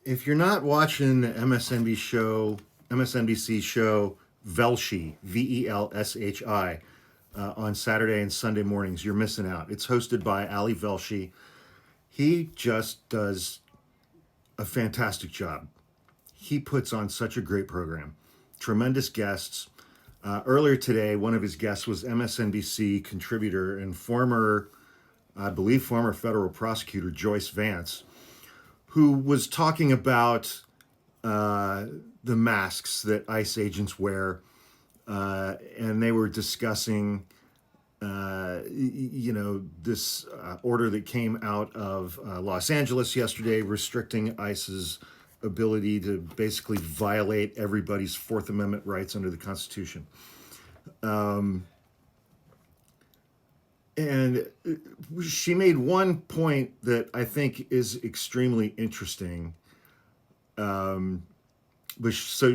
If you're not watching the MSNBC show Velshi, Velshi, on Saturday and Sunday mornings, you're missing out. It's hosted by Ali Velshi. He just does a fantastic job. He puts on such a great program. Tremendous guests. Earlier today, one of his guests was MSNBC contributor and I believe, former federal prosecutor Joyce Vance, who was talking about the masks that ICE agents wear, and they were discussing, this order that came out of Los Angeles yesterday, restricting ICE's ability to basically violate everybody's Fourth Amendment rights under the Constitution. And she made one point that I think is extremely interesting. So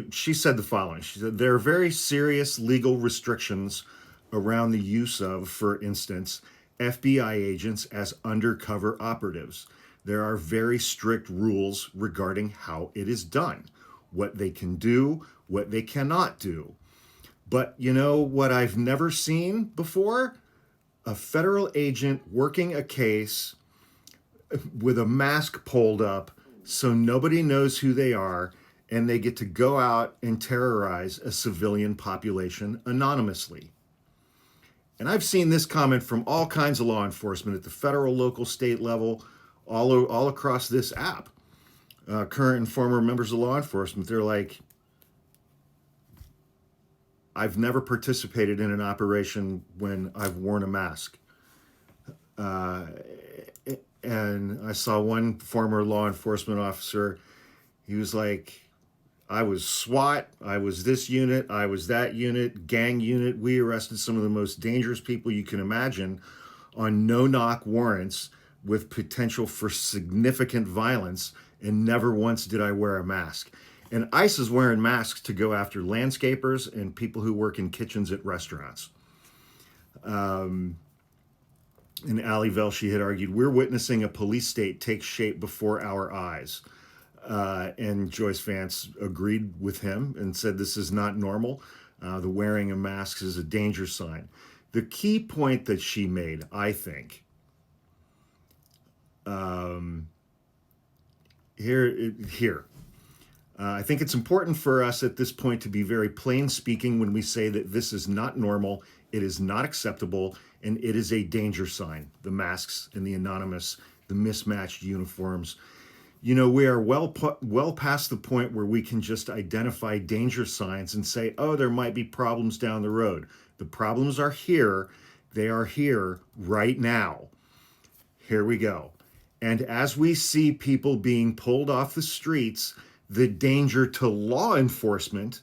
she said the following. She said, there are very serious legal restrictions around the use of, for instance, FBI agents as undercover operatives. There are very strict rules regarding how it is done, what they can do, what they cannot do. But you know what I've never seen before? A federal agent working a case with a mask pulled up so nobody knows who they are, and they get to go out and terrorize a civilian population anonymously. And I've seen this comment from all kinds of law enforcement at the federal, local, state level, all across this app. Current and former members of law enforcement, they're like, I've never participated in an operation when I've worn a mask. And I saw one former law enforcement officer, he was like, I was SWAT, I was this unit, I was that unit, gang unit. We arrested some of the most dangerous people you can imagine on no-knock warrants with potential for significant violence, and never once did I wear a mask. And ICE is wearing masks to go after landscapers and people who work in kitchens at restaurants. And Ali Velshi had argued, we're witnessing a police state take shape before our eyes. And Joyce Vance agreed with him and said this is not normal. The wearing of masks is a danger sign. The key point that she made, I think, here. I think it's important for us at this point to be very plain speaking when we say that this is not normal, it is not acceptable, and it is a danger sign. The masks and the anonymous, the mismatched uniforms. You know, we are well past the point where we can just identify danger signs and say, oh, there might be problems down the road. The problems are here. They are here right now. Here we go. And as we see people being pulled off the streets, the danger to law enforcement,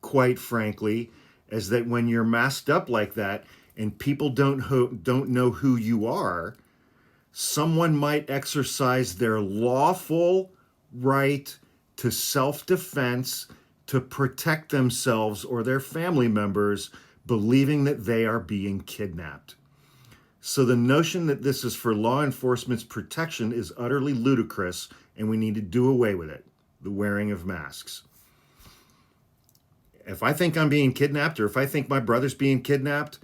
quite frankly, is that when you're masked up like that and people don't know who you are, someone might exercise their lawful right to self-defense to protect themselves or their family members, believing that they are being kidnapped. So the notion that this is for law enforcement's protection is utterly ludicrous, and we need to do away with it, the wearing of masks. If I think I'm being kidnapped, or if I think my brother's being kidnapped,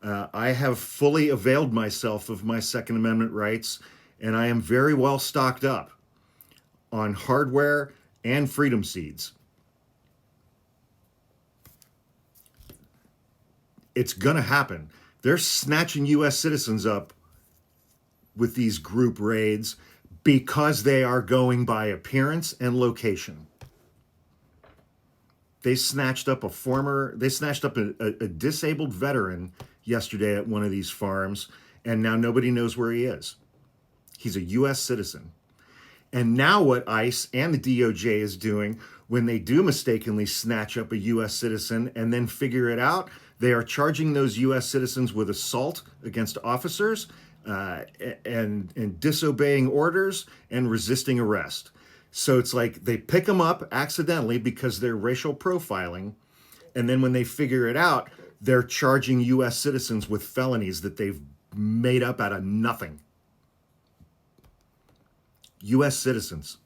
I have fully availed myself of my Second Amendment rights, and I am very well stocked up on hardware and freedom seeds. It's gonna happen. They're snatching U.S. citizens up with these group raids because they are going by appearance and location. They snatched up a disabled veteran yesterday at one of these farms, and now nobody knows where he is. He's a U.S. citizen. And now what ICE and the DOJ is doing when they do mistakenly snatch up a U.S. citizen and then figure it out, they are charging those U.S. citizens with assault against officers and disobeying orders and resisting arrest. So it's like they pick them up accidentally because they're racial profiling, and then when they figure it out, they're charging U.S. citizens with felonies that they've made up out of nothing. U.S. citizens.